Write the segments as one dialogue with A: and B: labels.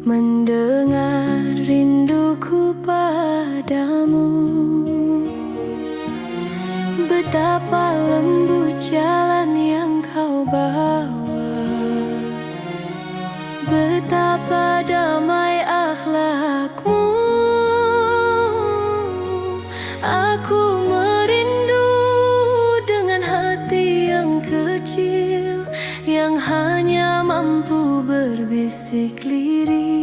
A: mendengar rinduku padamu. Betapa lembut jalan yang kau bawa, betapa damai akhlakmu. Aku merindu dengan hati yang kecil, yang hanya mampu berbisik lirih.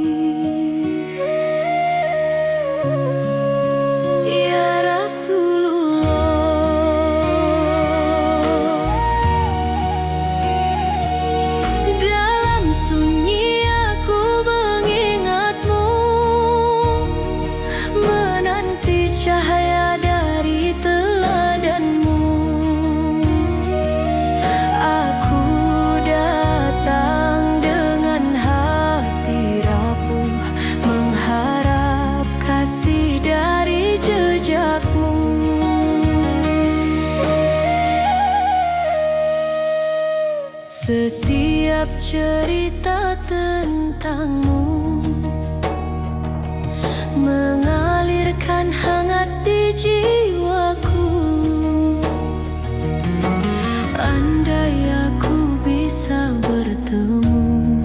A: Ya Rasulullah, dalam sunyi aku mengingatmu, menanti cahaya dari teladanmu. Aku datang dengan hati rapuh, mengharap kasih dari jejakmu. Setiap cerita tentangmu mengalirkan hangat di jiwaku. Andai aku bisa bertemu,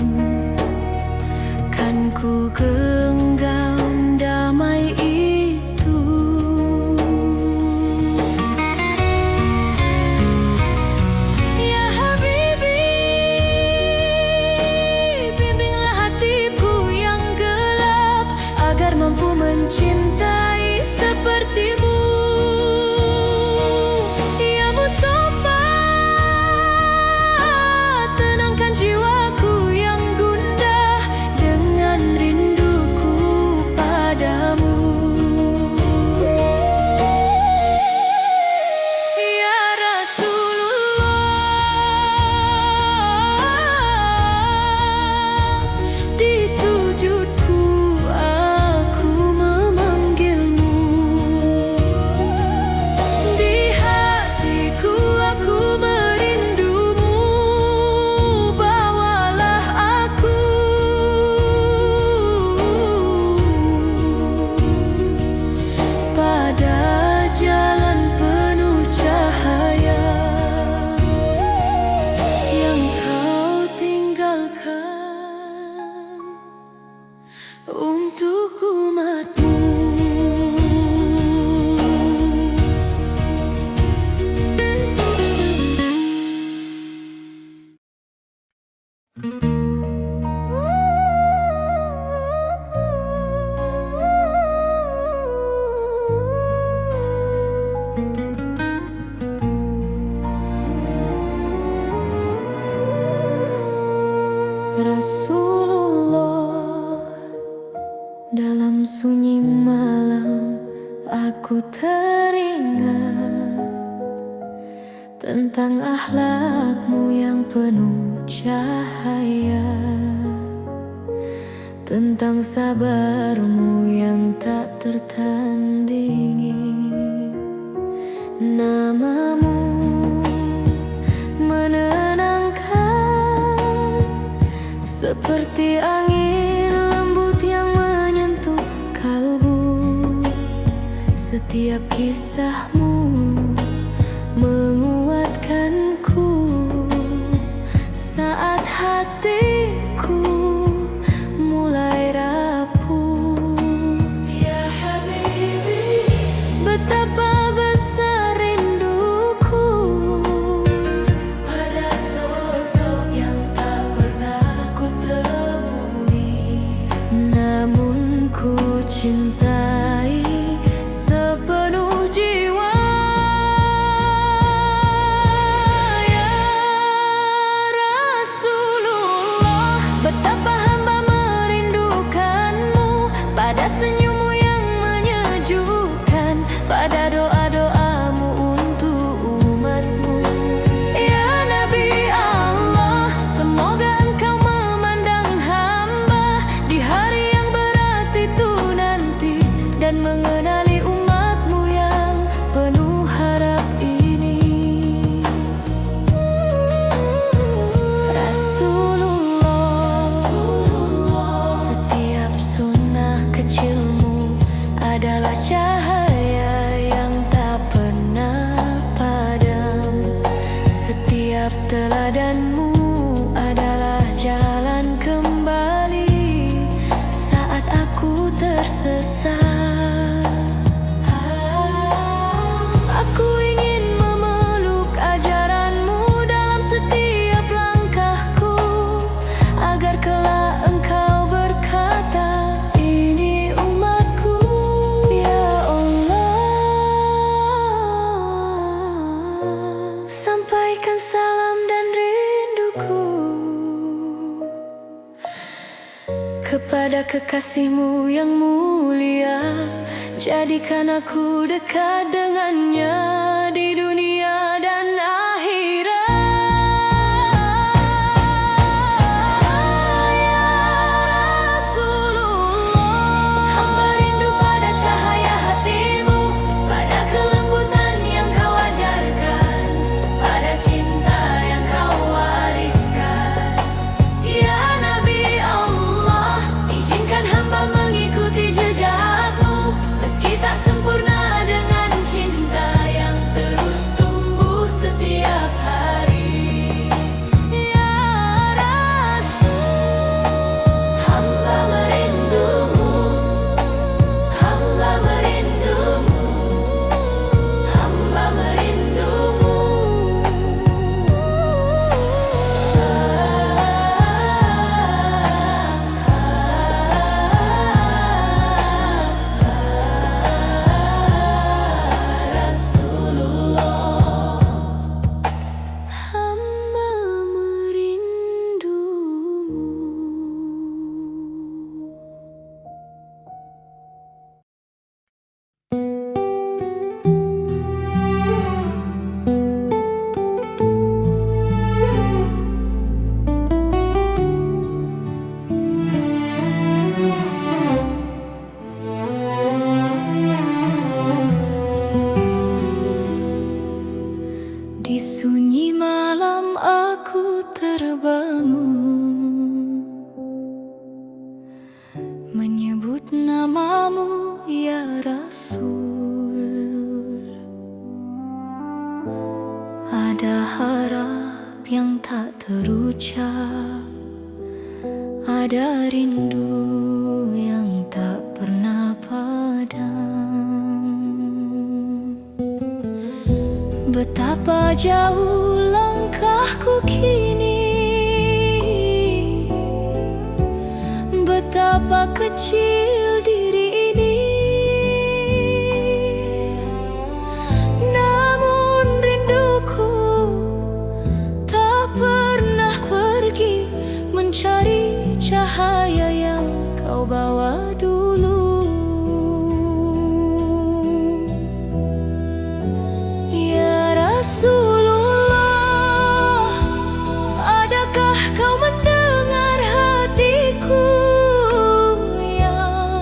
A: kan ku genggam damai itu. Ya Habibi, bimbinglah hatiku yang gelap agar mampu mencintai sepertimu. Ya Mustafa, tenangkan jiwaku yang gundah dengan rinduku padamu. Ya Rasulullah, di sujudku aku memanggilmu, di hatiku aku merindumu. Bawalah aku pada jalan penuh cahaya yang kau tinggalkan untuk umatmu. Rasulullah, dalam sunyi malam aku teringat tentang akhlakmu yang penuh cahaya, tentang sabarmu yang tak tertandingi. Namamu menenangkan seperti angin lembut yang menyentuh kalbu. Setiap kisahmu menguatkanku saat hatiku mulai rapuh. Ya Habibi, betapa besar rinduku pada sosok yang tak pernah ku temui, namun ku cintai sepenuh jiwa. Ya Rasulullah, kepada kekasihmu yang mulia. Jadikan aku dekat dengannya di dunia dan akhirat. Ya Rasulullah, hamba rindu pada cahaya hatimu, pada kelembutan yang kau ajarkan, pada cinta yang kau wariskan. Ya Nabi Allah, izinkan hamba mengikuti jejakmu, meski tak sempurna dengan cinta yang terus tumbuh setiap hari. Ya Rasul, hamba merindumu, hamba merindumu, hamba merindumu. Rasulullah, hamba merindumu. Di sunyi malam aku terbangun, menyebut namamu ya Rasul. Ada harap yang tak terucap, ada rindu yang tak pernah padam. Betapa jauh langkahku kini, betapa kecil diri ini, namun rinduku tak pernah pergi mencari cahaya yang kau bawa dulu. Ya Rasulullah, adakah kau mendengar hatiku yang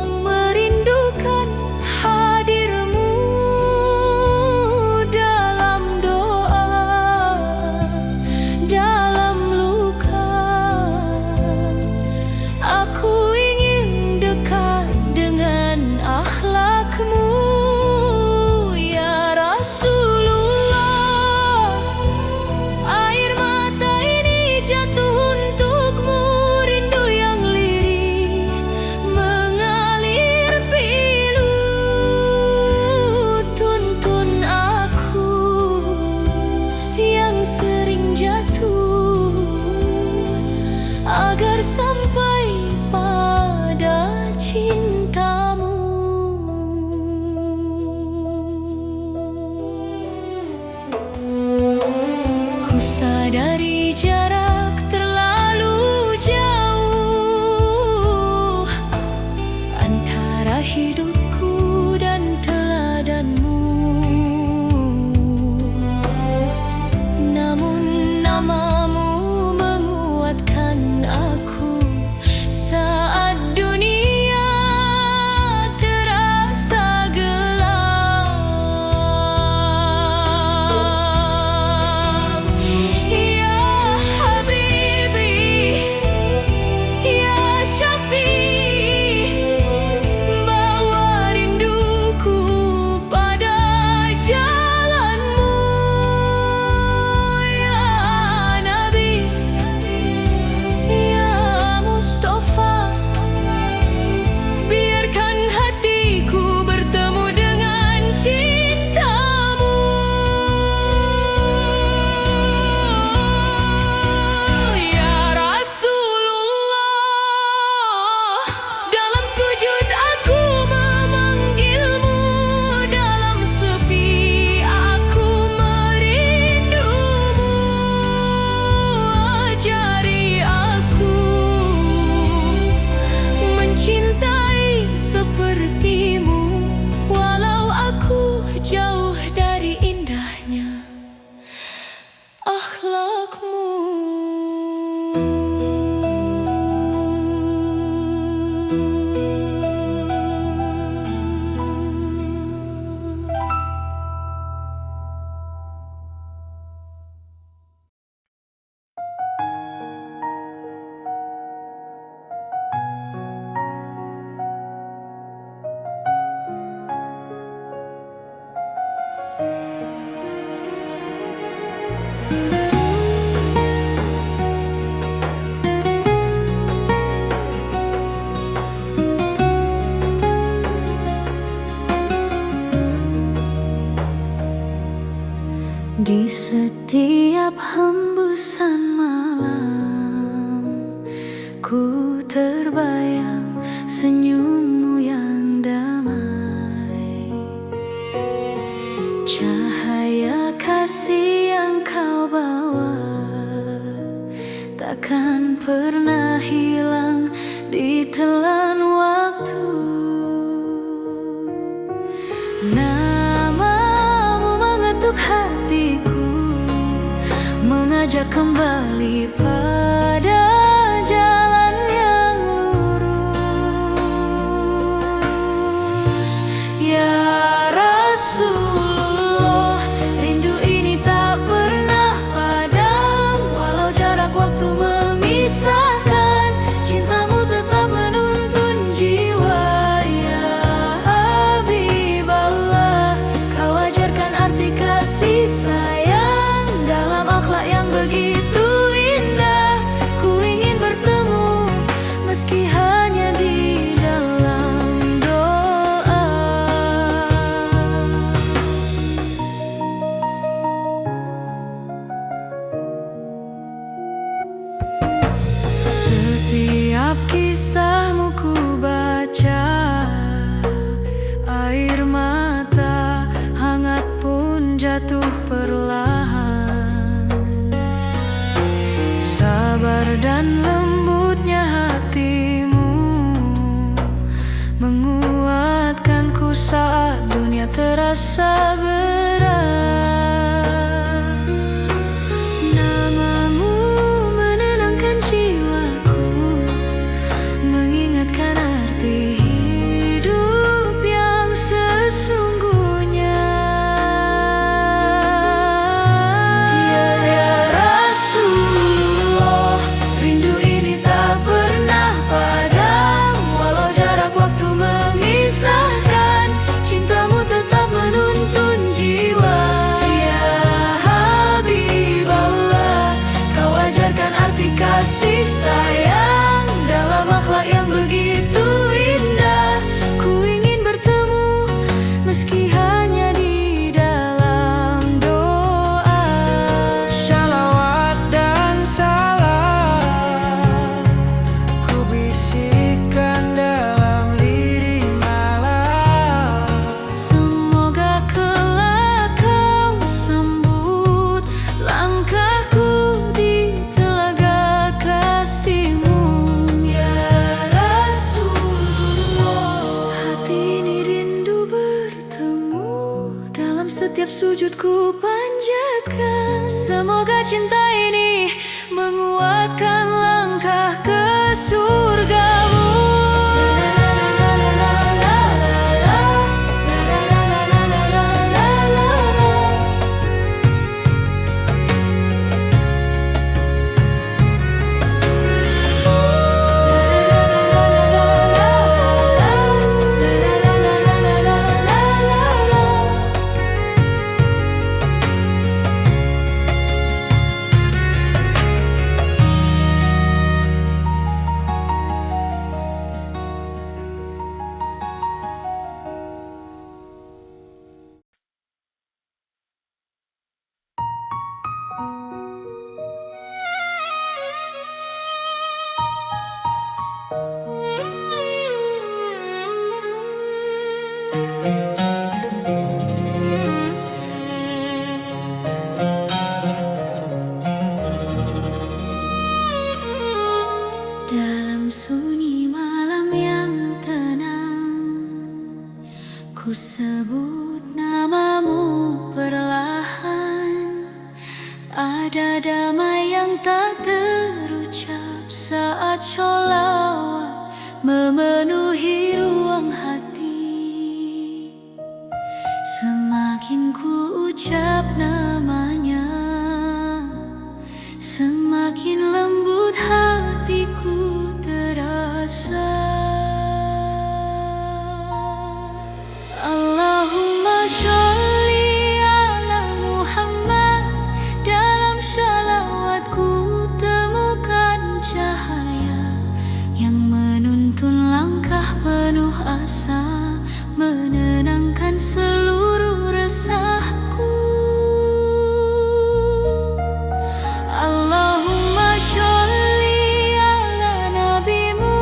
A: Di setiap hembusan malam, ku terbayang senyummu yang damai. Cahaya kasih yang kau bawa takkan pernah hilang ditelan waktu. Namamu mengetuk hatiku, mengajak kembali pada jalan yang lurus. Ya Rasulullah, rindu ini tak pernah padam. Walau jarak waktu memisahkan, cintamu tetap menuntun jiwa. Ya Habiballah, kau ajarkan arti kasih sayang dalam akhlak yang begitu indah. Ku ingin bertemu meski hanya di dalam doa. Setiap kisahmu ku baca, air mata hangat pun jatuh perlahan. Sabar dan lembutnya hatimu menguatkanku saat dunia terasa berat. Namamu menenangkan jiwaku, mengingatkan arti hidup yang sesungguhnya. Ya Rasulullah, rindu ini tak pernah padam. Walau jarak waktu memisahkan, cintamu tetap menuntun jiwa. Ya Habiballah, kau ajarkan arti kasih sayang dalam akhlak yang begitu indah. Ku ingin bertemu meski hanya di dalam doa.
B: Shalawat dan salam ku bisikkan dalam lirih malam.
A: Semoga kelak kau sambut langkahku di telaga kasihmu. Ya Rasulullah, hati ini rindu bertemu. Dalam setiap sujudku panjatkan, semoga cinta ini menguatkan langkah ke surgamu. Dalam sunyi malam yang tenang, ku sebut namamu perlahan. Ada damai yang tak terucap saat sholawat memenuhi ruang hati. Semakin ku ucap namanya, semakin lembut hatiku terasa. Allahumma sholli ala Muhammad. Dalam shalawatku temukan cahaya yang menuntun langkah penuh asa, menenangkan seluruh resahku. Allahumma sholli ala nabimu.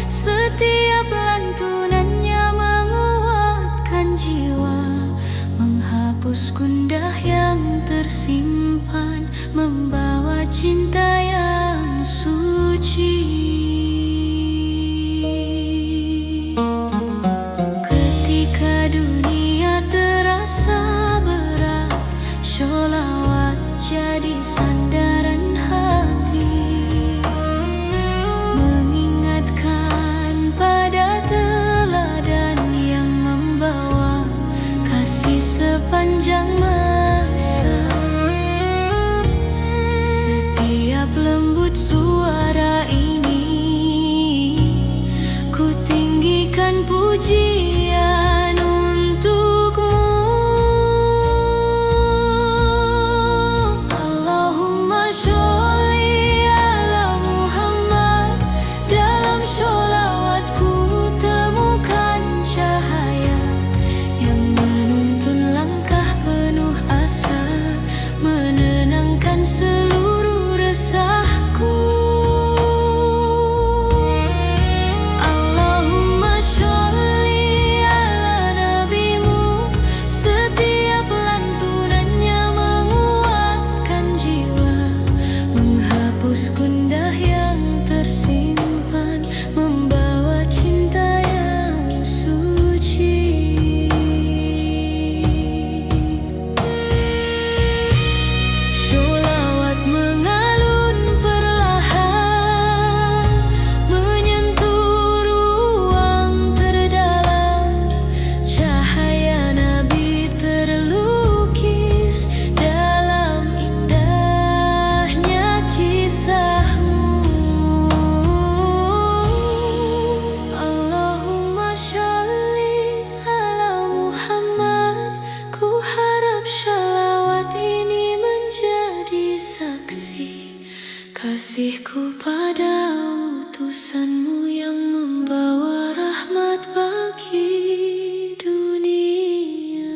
A: Setiap lantunannya menguatkan jiwa, menghapus gundah yang tersimpan, membawa cinta yang suci. Ketika dunia terasa berat, sholawat jadi sandaran hati, mengingatkan pada teladan yang membawa kasih sepanjang masa. Setiap lembut suara ini ku tinggikan pujian untukmu. Allahumma sholli ala Muhammad. Dalam sholawatku temukan cahaya yang menuntun langkah penuh asa, menenangkan seluruh resahku. Allahumma sholli ala nabimu. Setiap lantunannya menguatkan jiwa, menghapus gundah yang tersimpan, membawa cinta yang suci. Sholawat mengalun perlahan, menyentuh ruang terdalam. Cahaya Nabi terlukis dalam indahnya kisahmu. Allahumma sholli ala Muhammad. Ku harap shalawat ini menjadi saksi kasihku pada utusanmu yang membawa rahmat bagi dunia.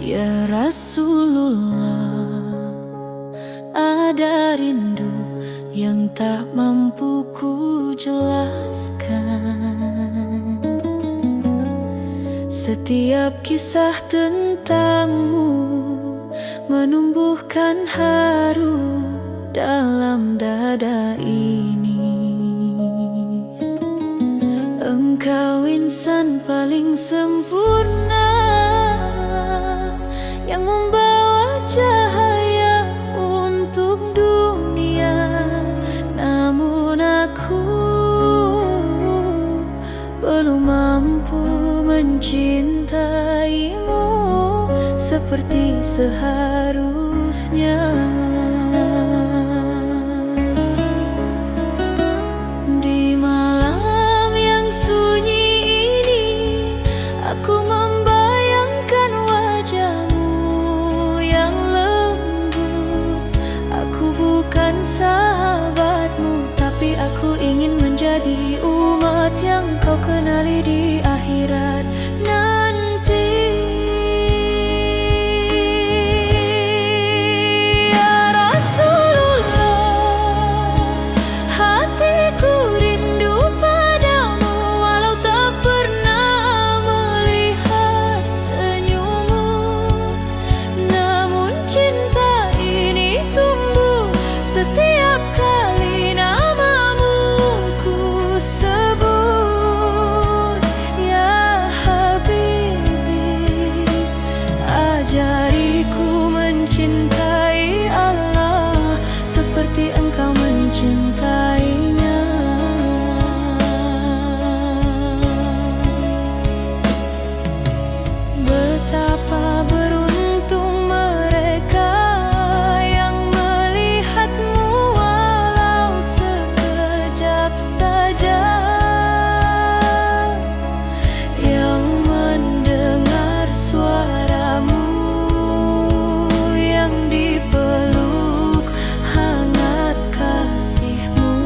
A: Ya Rasulullah, ada rindu yang tak mampu ku jelaskan. Setiap kisah tentangmu menumbuhkan haru dalam dada ini. Engkau insan paling sempurna yang membawa cahaya untuk dunia. Namun aku belum mampu mencintaimu seperti seharusnya. Di malam yang sunyi ini, aku membayangkan wajahmu yang lembut. Aku bukan sahabatmu, tapi aku ingin menjadi umat yang kau kenali di akhirat nanti. Ya Betapa beruntung mereka yang melihatmu walau sekejap saja, yang mendengar suaramu, yang dipeluk hangat kasihmu.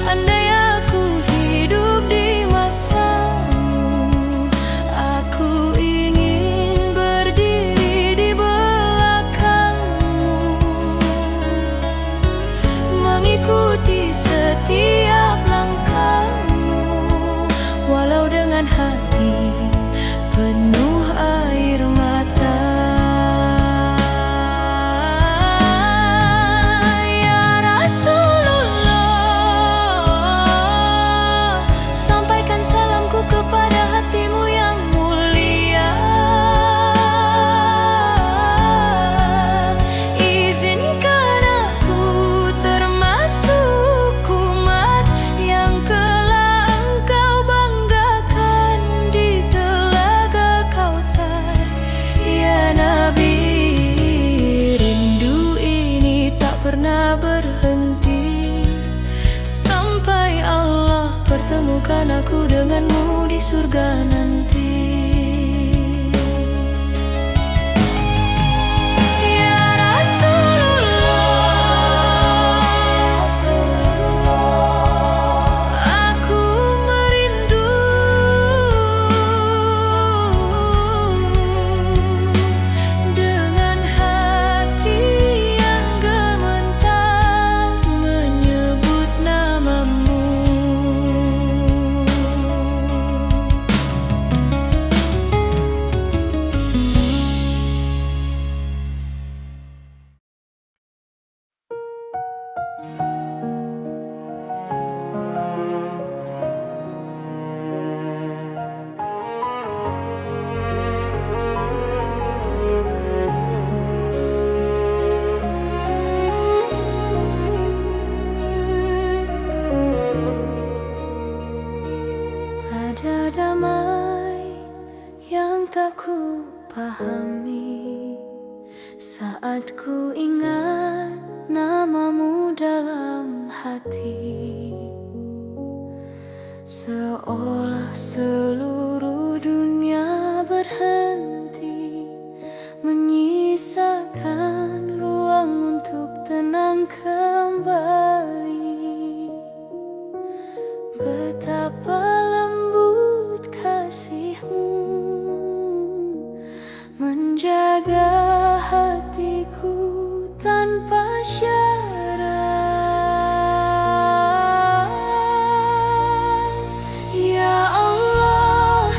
A: Andai aku hidup di masamu, aku ingin berdiri di belakangmu, mengikuti setiap langkahmu, walau dengan hati penuh air mata. Ya Rasulullah, sampaikan salamku kepada hatimu yang mulia. Izinkan aku termasuk umat yang kelak engkau banggakan di telaga Kautsar. Ya Nabi, rindu ini tak pernah berhenti sampai Allah pertemukan aku denganmu di surga nanti. Ya Rasulullah, aku merindu dengan hati yang gemetar menyebut namamu. Ada damai yang tak ku pahami saat ku ingat namamu dalam hati, seolah seluruh dunia berhenti, menyisakan ruang untuk tenang kembali. Betapa lembut kasihmu menjaga hatiku tanpa syarat. Ya Allah,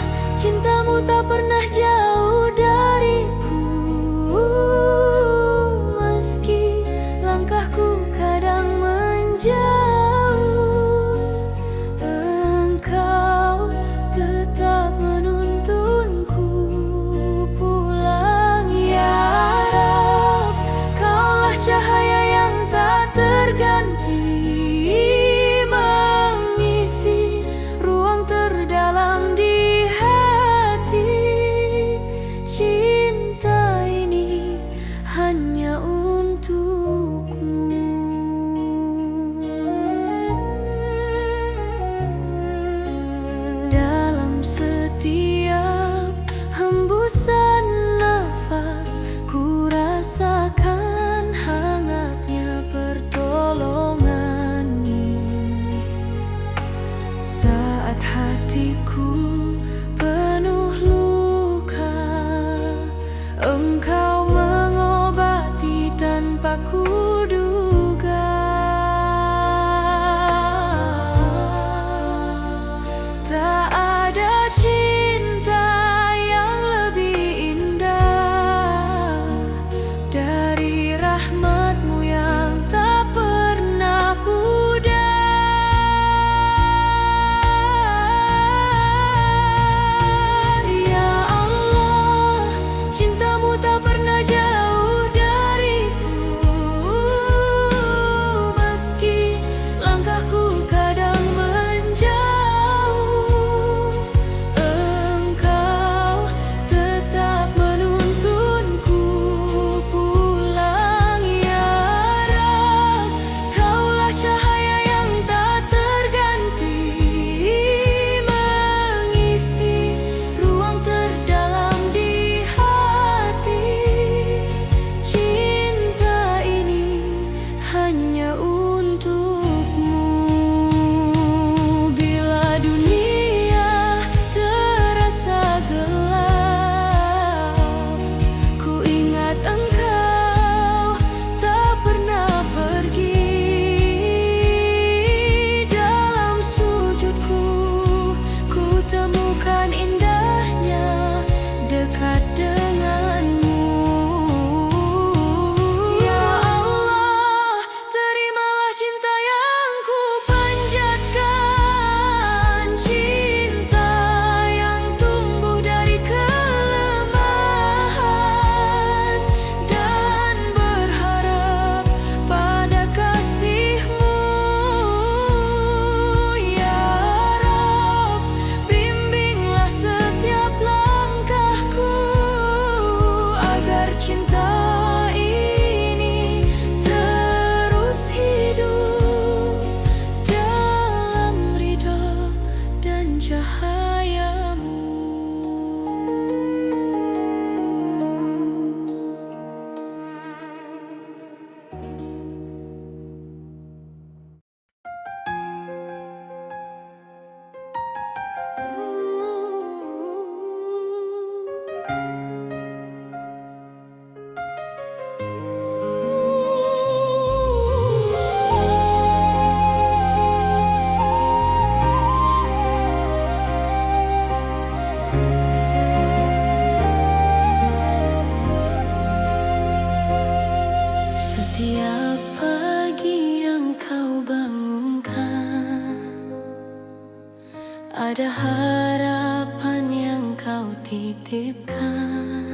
A: ada harapan yang kau titipkan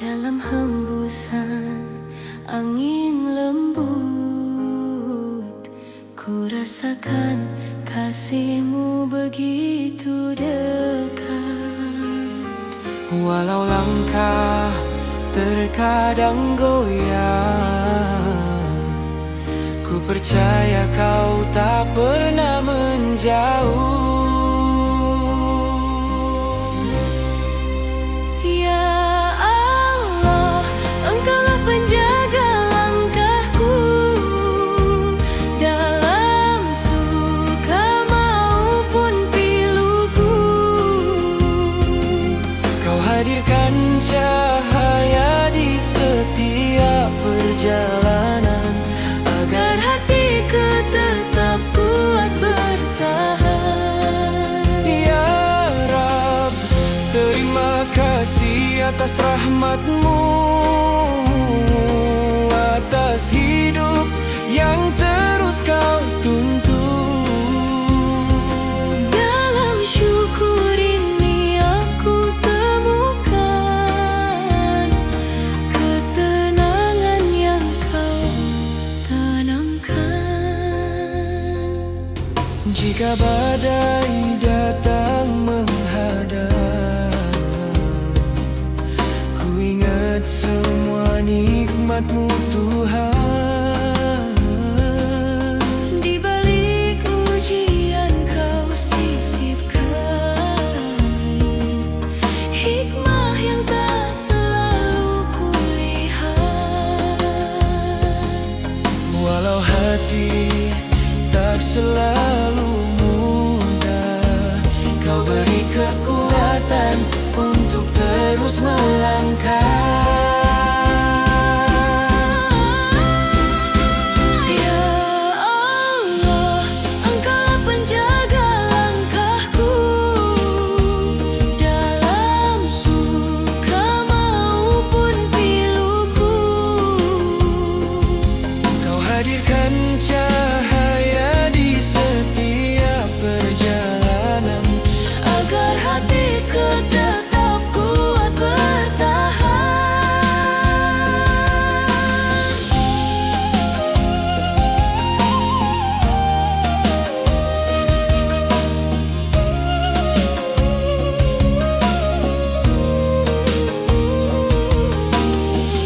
A: dalam hembusan angin lembut. Ku rasakan kasihmu begitu dekat.
B: Walau langkah terkadang goyang, ku percaya kau tak pernah menjauh.
A: Ya Allah, Engkaulah penjaga langkahku dalam suka maupun piluku.
B: Kau hadirkan cahaya di setiap perjalanan,
A: Agar hatiku tetap kuat bertahan.
B: Ya Rab, terima kasih atas rahmat-Mu, atas hidup yang terus Kau tuntun.
A: Dalam syukur ini aku temukan ketenangan yang Kau tanamkan.
B: Jika badai datang menghadang, ku ingat semua nikmat-Mu Tuhan.
A: Di balik ujian Kau sisipkan hikmah yang tak selalu kulihat.
B: Walau hati tak selalu mudah, Kau beri kekuatan untuk terus melangkah.
A: Ya Allah, Engkaulah penjaga langkahku dalam suka maupun piluku.
B: Kau hadirkan cahaya di setiap perjalanan,
A: Agar hatiku tetap kuat bertahan.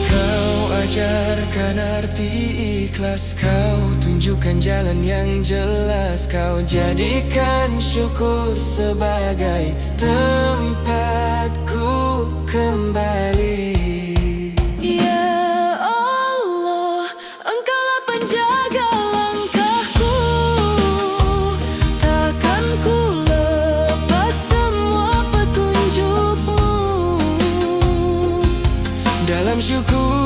B: Kau ajarkan arti ikhlas, Kau tunjukkan jalan yang jelas, Kau jadikan syukur sebagai tempatku kembali.
A: Ya Allah, Engkaulah penjaga langkahku, takkan ku lepas semua petunjuk-Mu.
B: Dalam syukur